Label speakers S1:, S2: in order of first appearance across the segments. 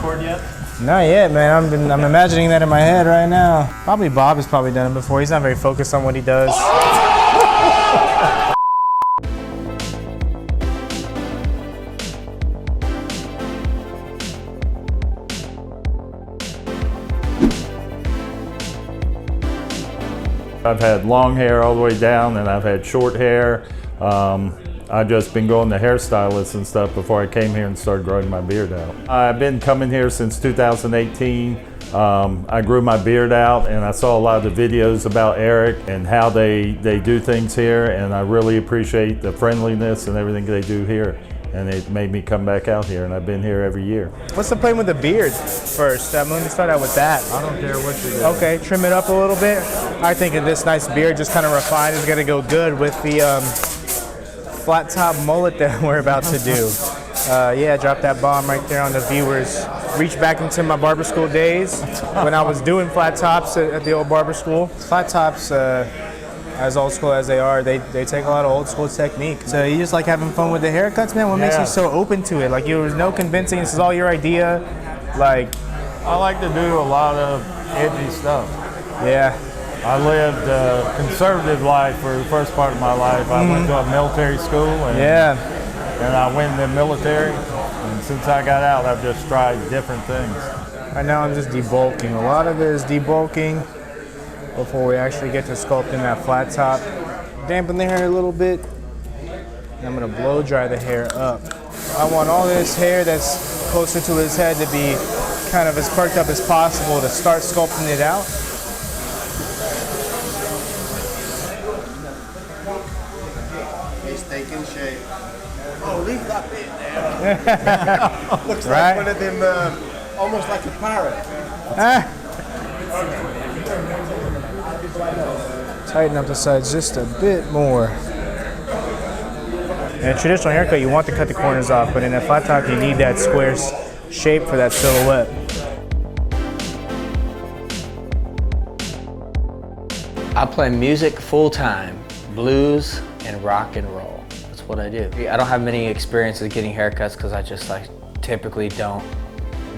S1: cord yet?
S2: Not yet, man. I'm imagining that in my head right now. Probably Bob has probably done it before. He's not very focused on what he does.
S3: I've had long hair all the way down, and I've had short hair. I've just been going to hairstylists and stuff before I came here and started growing my beard out. I've been coming here since 2018. I grew my beard out, and I saw a lot of the videos about Eric and how they do things here, and I really appreciate the friendliness and everything they do here. And it made me come back out here, and I've been here every year.
S2: What's the plan with the beard first? Let me start out with that.
S3: I don't care what you do.
S2: Okay, trim it up a little bit. I think this nice beard, just kind of refined, is gonna go good with the flat top mullet that we're about to do. Yeah, drop that bomb right there on the viewers. Reach back into my barber school days when I was doing flat tops at the old barber school. Flat tops, as old school as they are, they take a lot of old school technique. So you just like having fun with the haircuts, man? What makes you so open to it? Like, there was no convincing, this is all your idea? Like,
S3: I like to do a lot of edgy stuff.
S2: Yeah.
S3: I lived a conservative life for the first part of my life. I went to a military school, and I went in the military. And since I got out, I've just tried different things.
S2: Right now I'm just debulking. A lot of it is debulking before we actually get to sculpting that flat top. Dampen the hair a little bit. And I'm gonna blow dry the hair up. I want all this hair that's closer to his head to be kind of as perked up as possible to start sculpting it out.
S1: He's taking shape. Oh, leave that bit there. Looks like one of them, almost like a parrot.
S2: Tighten up the sides just a bit more. In a traditional haircut, you want to cut the corners off, but in a flat top, you need that square shape for that silhouette.
S4: I play music full time, blues and rock and roll. That's what I do. I don't have many experiences getting haircuts because I just typically don't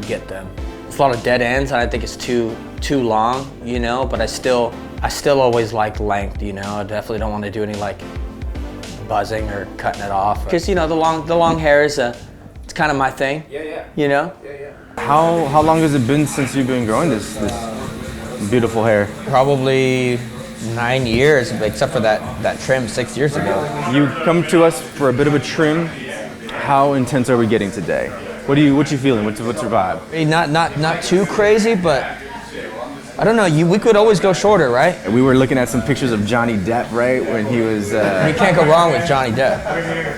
S4: get them. It's a lot of dead ends, and I think it's too long, you know, but I still always like length, you know. I definitely don't want to do any buzzing or cutting it off. Because, you know, the long hair is it's kind of my thing. Yeah. You know?
S5: Yeah. How long has it been since you've been growing this beautiful hair?
S4: Probably 9 years, except for that trim 6 years ago.
S5: You come to us for a bit of a trim. How intense are we getting today? What you feeling? What's your vibe?
S4: Not too crazy, but I don't know. We could always go shorter, right?
S5: And we were looking at some pictures of Johnny Depp, right, when he was.
S4: You can't go wrong with Johnny Depp.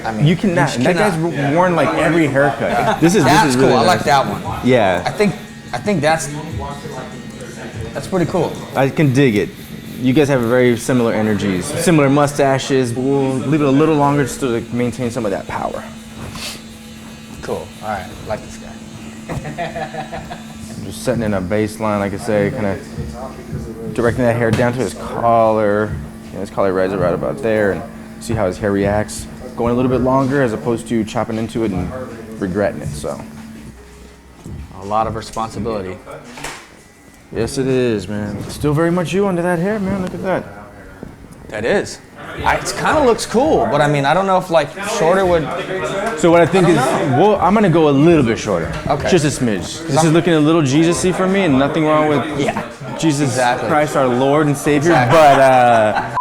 S4: I mean,
S5: you cannot. And that guy's worn like every haircut. This is
S4: cool.
S5: Really
S4: I
S5: nice.
S4: like that one.
S5: Yeah.
S4: I think that's pretty cool.
S5: I can dig it. You guys have very similar energies, similar mustaches. We'll leave it a little longer just to maintain some of that power.
S4: Cool. All right. I like this guy.
S5: Just setting in a baseline, like I say, kind of directing that hair down to his collar. You know, his collar rides it right about there, and see how his hair reacts. Going a little bit longer as opposed to chopping into it and regretting it. So,
S4: A lot of responsibility.
S5: yes, it is, man. Still very much you under that hair, man. Look at that.
S4: That is. It kind of looks cool, but I mean, I don't know if shorter would.
S5: So what I think is, I'm gonna go a little bit shorter.
S4: Okay.
S5: Just a smidge. This is looking a little Jesus-y for me, and nothing wrong with Jesus Christ, our Lord and Savior. But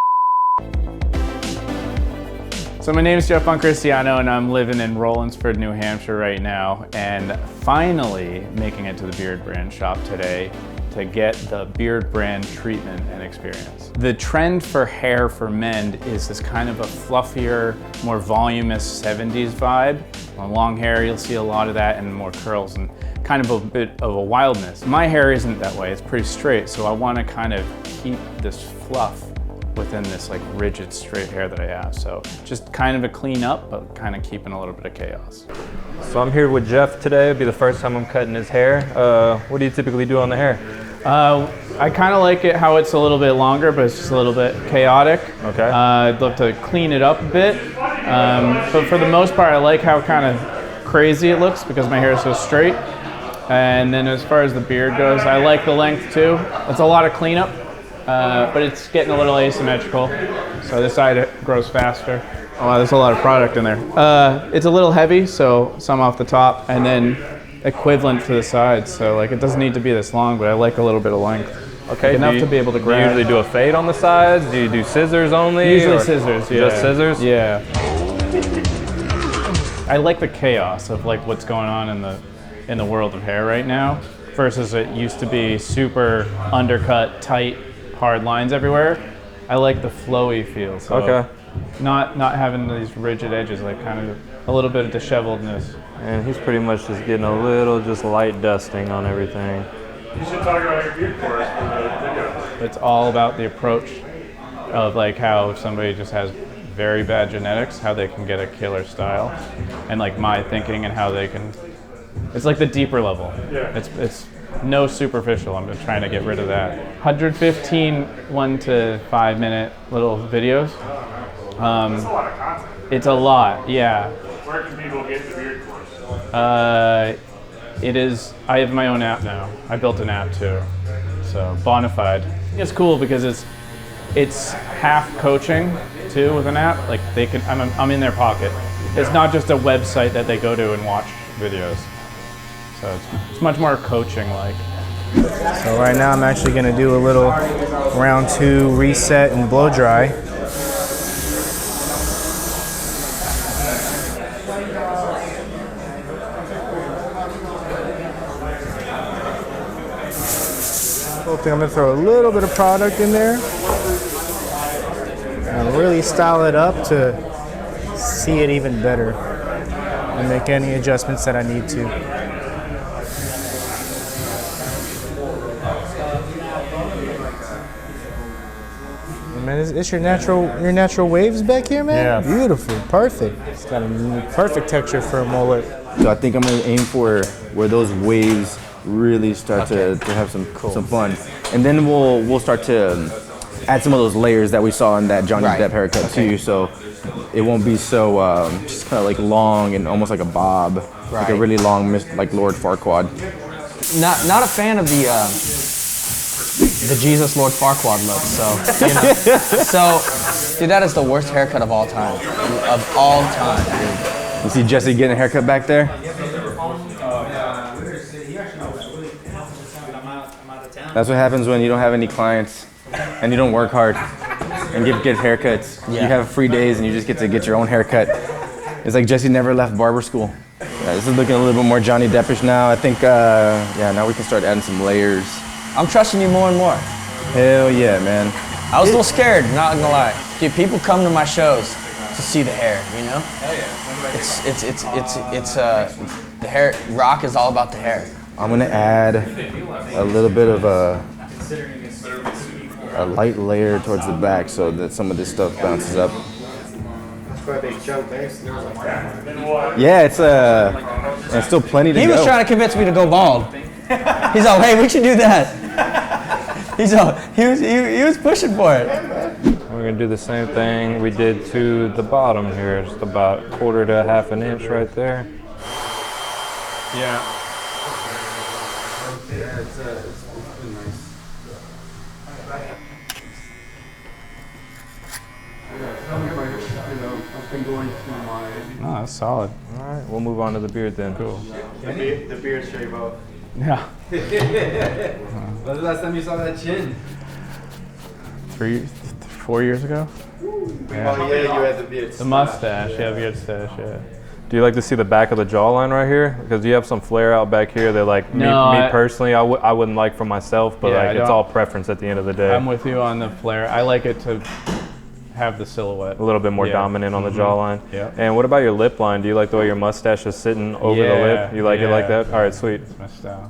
S6: So my name is Jeff Boncristiano, and I'm living in Rollinsford, New Hampshire right now, and finally making it to the Beardbrand shop today to get the Beardbrand treatment and experience. The trend for hair for men is this kind of a fluffier, more voluminous 70s vibe. On long hair, you'll see a lot of that, and more curls and kind of a bit of a wildness. My hair isn't that way, it's pretty straight, so I want to kind of keep this fluff within this rigid straight hair that I have. So just kind of a clean up, but kind of keeping a little bit of chaos.
S7: So I'm here with Jeff today. It'll be the first time I'm cutting his hair. What do you typically do on the hair?
S6: I kind of like it how it's a little bit longer, but it's just a little bit chaotic.
S7: Okay.
S6: I'd love to clean it up a bit. But for the most part, I like how kind of crazy it looks because my hair is so straight. And then as far as the beard goes, I like the length too. It's a lot of cleanup, but it's getting a little asymmetrical. So this side grows faster. Oh, wow, there's a lot of product in there. It's a little heavy, so some off the top, and then equivalent to the sides. So like it doesn't need to be this long, but I like a little bit of length.
S7: Okay.
S6: Like enough to be able to grab.
S7: Do you usually do a fade on the sides? Do you do scissors only?
S6: Usually scissors, yeah.
S7: Just scissors?
S6: Yeah. I like the chaos of like what's going on in the world of hair right now versus it used to be super undercut, tight, hard lines everywhere. I like the flowy feel. So
S7: Okay.
S6: Not having these rigid edges, like kind of a little bit of disheveledness.
S7: And he's pretty much just getting a little just light dusting on everything.
S8: You should talk about your beard for us for the video.
S6: It's all about the approach of like how if somebody just has very bad genetics, how they can get a killer style, and like my thinking and how they can. It's like the deeper level.
S8: Yeah.
S6: It's no superficial. I'm just trying to get rid of that. 115 1 to 5 minute little videos.
S8: That's a lot of content.
S6: It's a lot, yeah.
S8: Where can people get the beard course?
S6: It is. I have my own app now. I built an app too. So Bonafide. It's cool because it's half coaching too with an app. Like they can. I'm in their pocket. It's not just a website that they go to and watch videos. So it's much more coaching like.
S2: So right now I'm actually gonna do a little round 2 reset and blow dry. I'm gonna throw a little bit of product in there and really style it up to see it even better and make any adjustments that I need to. Man, it's your natural waves back here, man?
S3: Yeah.
S2: Beautiful, perfect. It's got a perfect texture for a mullet.
S5: So I think I'm gonna aim for where those waves really start to have some fun, and then we'll start to add some of those layers that we saw in that Johnny Depp haircut too. So it won't be so just kind of like long and almost like a bob, like a really long like Lord Farquaad.
S4: Not a fan of the Jesus Lord Farquaad look. So you know. So dude, that is the worst haircut of all time. Of all time, dude.
S5: You see Jesse getting a haircut back there? That's what happens when you don't have any clients and you don't work hard and get haircuts.
S4: Yeah.
S5: You have free days and you just get to get your own haircut. It's like Jesse never left barber school. Yeah, this is looking a little bit more Johnny Deppish now. I think, now we can start adding some layers.
S4: I'm trusting you more and more.
S5: Hell yeah, man.
S4: I was a little scared, not gonna lie. Dude, people come to my shows to see the hair, you know? Hell yeah. It's the hair, rock is all about the hair.
S5: I'm gonna add a little bit of a light layer towards the back so that some of this stuff bounces up. Yeah, it's still plenty to go.
S4: He was trying to convince me to go bald. He's all, hey, we should do that. He was pushing for it.
S7: We're gonna do the same thing we did to the bottom here, just about 1/4 to 1/2 inch right there.
S6: Yeah.
S1: It's been nice. I've been going through my...
S6: No, that's solid.
S7: All right, we'll move on to the beard then.
S6: Cool.
S1: The beard shave up.
S6: Yeah.
S1: When's the last time you saw that chin?
S6: 4 years ago.
S1: Oh yeah, you had the beard.
S6: The mustache, yeah, beard stash, yeah.
S7: Do you like to see the back of the jawline right here? Because you have some flare out back here that like me personally, I wouldn't like for myself, but
S6: Yeah,
S7: like it's all preference at the end of the day.
S6: I'm with you on the flare. I like it to have the silhouette.
S7: A little bit more
S6: Yeah.
S7: dominant on the jawline.
S6: Yeah.
S7: And what about your lip line? Do you like the way your mustache is sitting over the lip? You like it like that? All right, sweet.
S6: It's my style.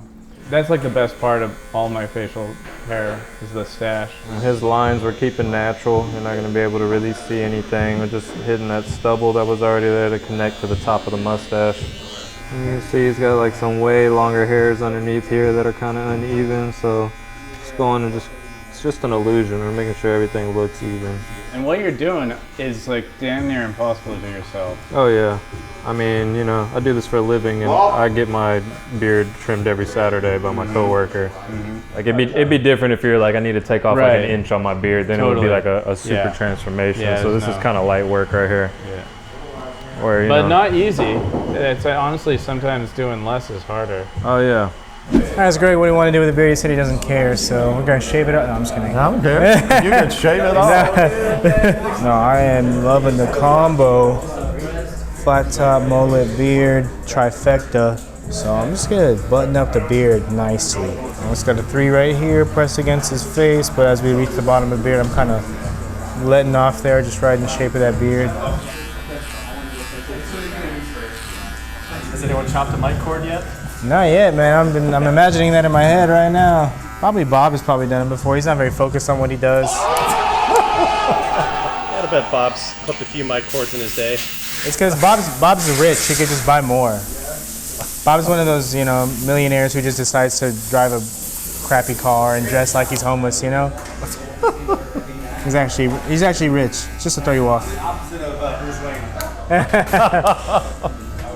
S6: That's like the best part of all my facial hair is the stash.
S7: His lines we're keeping natural. You're not going to be able to really see anything. We're just hitting that stubble that was already there to connect to the top of the mustache. And you can see he's got like some way longer hairs underneath here that are kind of uneven. So just going and just it's just an illusion. We're making sure everything looks even.
S6: And what you're doing is like damn near impossible to do yourself.
S7: Oh yeah. I mean, you know, I do this for a living, and I get my beard trimmed every Saturday by my coworker. Like it'd be different if you're like, I need to take off like an inch on my beard, then it would be like a super transformation. So this is kind of light work right here. Yeah. Or,
S6: but not easy. It's honestly sometimes doing less is harder.
S7: Oh yeah.
S2: That's great. What do you want to do with the beard? He said he doesn't care, so we're gonna shave it up. No, I'm just kidding.
S3: I don't care. You can shave it off.
S2: No, I am loving the combo. Flat top, mullet, beard, trifecta. So I'm just gonna button up the beard nicely. It's got a 3 right here pressed against his face, but as we reach the bottom of the beard, I'm kind of letting off there, just riding the shape of that beard.
S9: Has anyone chopped a mic cord yet?
S2: Not yet, man. I'm imagining that in my head right now. Probably Bob has probably done it before. He's not very focused on what he does.
S9: I bet Bob's clipped a few mic cords in his day.
S2: It's because Bob's rich. He could just buy more. Bob's one of those, you know, millionaires who just decides to drive a crappy car and dress like he's homeless, you know? He's actually rich. Just to throw you off. The opposite of Bruce Wayne.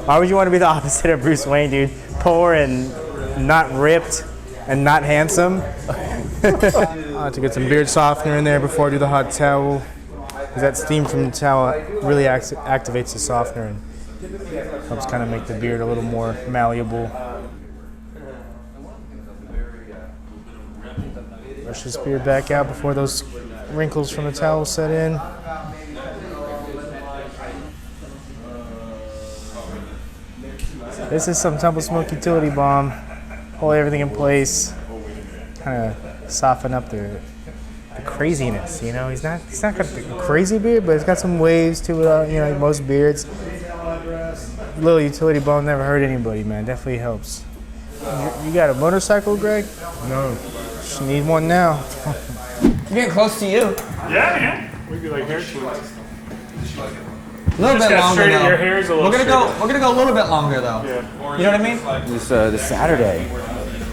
S2: Why would you want to be the opposite of Bruce Wayne, dude? Poor and not ripped and not handsome. I like to get some beard softener in there before I do the hot towel. Because that steam from the towel really activates the softener and helps kind of make the beard a little more malleable. Brush this beard back out before those wrinkles from the towel set in. This is some Tumble Smoke Utility Balm. Hold everything in place. Kind of soften up the craziness, you know. He's not got the crazy beard, but it's got some waves to it, you know, like most beards. Little utility balm never hurt anybody, man. Definitely helps. You got a motorcycle, Greg? No. Just need one now.
S4: We're getting close to you.
S8: Yeah, man. We do like hair twists.
S4: A little bit longer though.
S8: Your hair's a little
S4: We're gonna go a little bit longer though. Yeah. You know what I mean?
S5: This Saturday,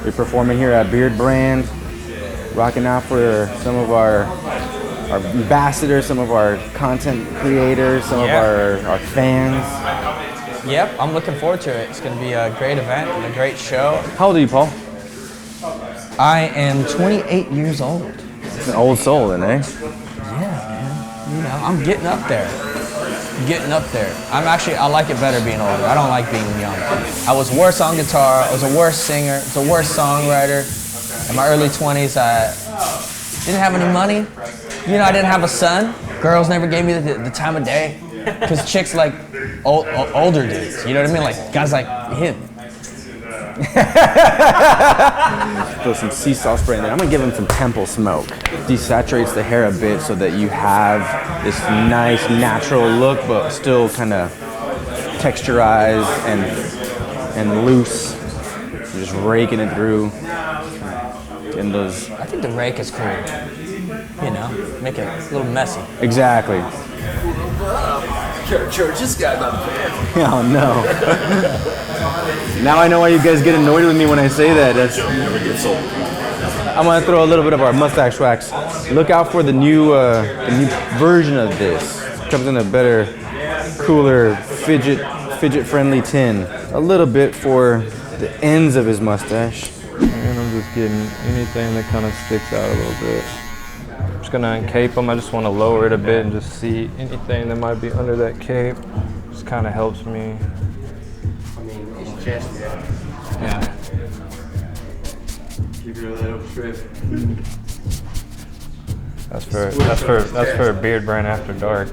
S5: we're performing here at Beardbrand, rocking out for some of our ambassadors, some of our content creators, some of our fans.
S4: Yep, I'm looking forward to it. It's gonna be a great event and a great show.
S5: How old are you, Paul?
S4: I am 28 years old.
S5: It's an old soul, then, eh?
S4: Yeah, man. You know, I'm getting up there. I like it better being older. I don't like being young. I was worse on guitar. I was a worse singer. I was a worse songwriter. In my early 20s, I didn't have any money. You know, I didn't have a son. Girls never gave me the time of day. Because chicks like older dudes. You know what I mean? Like guys like him.
S5: Throw some sea salt spray in there. I'm gonna give him some temple smoke. Desaturates the hair a bit so that you have this nice natural look, but still kind of texturized and loose. You're just raking it through. Getting those.
S4: I think the rake is cool. You know, make it a little messy.
S5: Exactly.
S1: Church, this guy about the band.
S5: Oh no. Now I know why you guys get annoyed with me when I say that. I'm gonna throw a little bit of our mustache wax. Look out for the new version of this. It comes in a better, cooler, fidget-friendly tin. A little bit for the ends of his mustache.
S7: And I'm just getting anything that kind of sticks out a little bit. I'm just gonna uncape them. I just want to lower it a bit and just see anything that might be under that cape. Just kind of helps me.
S9: Yeah. Keep your little strip.
S7: That's for Beardbrand After Dark.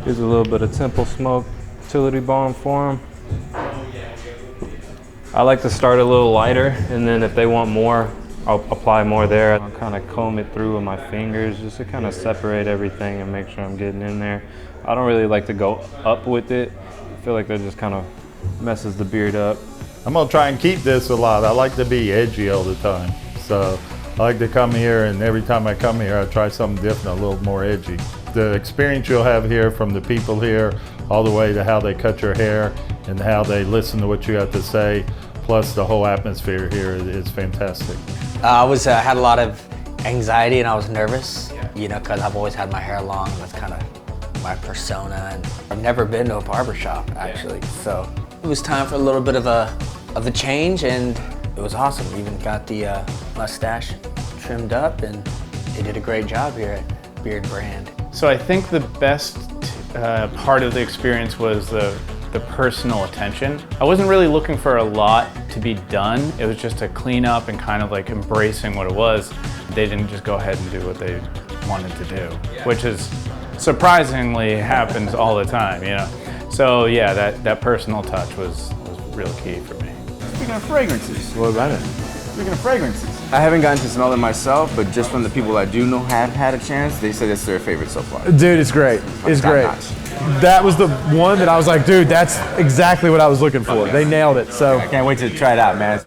S7: Gives a little bit of Temple Smoke Utility Balm for him. I like to start a little lighter, and then if they want more, I'll apply more there. I'll kind of comb it through with my fingers just to kind of separate everything and make sure I'm getting in there. I don't really like to go up with it. I feel like that just kind of messes the beard up.
S3: I'm gonna try and keep this a lot. I like to be edgy all the time. So I like to come here, and every time I come here, I try something different, a little more edgy. The experience you'll have here from the people here, all the way to how they cut your hair and how they listen to what you have to say, plus the whole atmosphere here is fantastic.
S4: I had a lot of anxiety and I was nervous, you know, because I've always had my hair long. That's kind of my persona, and I've never been to a barbershop actually. So it was time for a little bit of a change, and it was awesome. We even got the mustache trimmed up, and they did a great job here at Beardbrand.
S6: So I think the best part of the experience was the personal attention. I wasn't really looking for a lot to be done. It was just a clean up and kind of like embracing what it was. They didn't just go ahead and do what they wanted to do, which is surprisingly happens all the time, you know. So yeah, that personal touch was real key for me.
S5: Speaking of fragrances.
S2: What about it?
S5: Speaking of fragrances. I haven't gotten to smell them myself, but just from the people I do know have had a chance, they said it's their favorite so far.
S2: Dude, it's great. It's great. That was the one that I was like, dude, that's exactly what I was looking for. They nailed it. So
S5: I can't wait to try it out, man.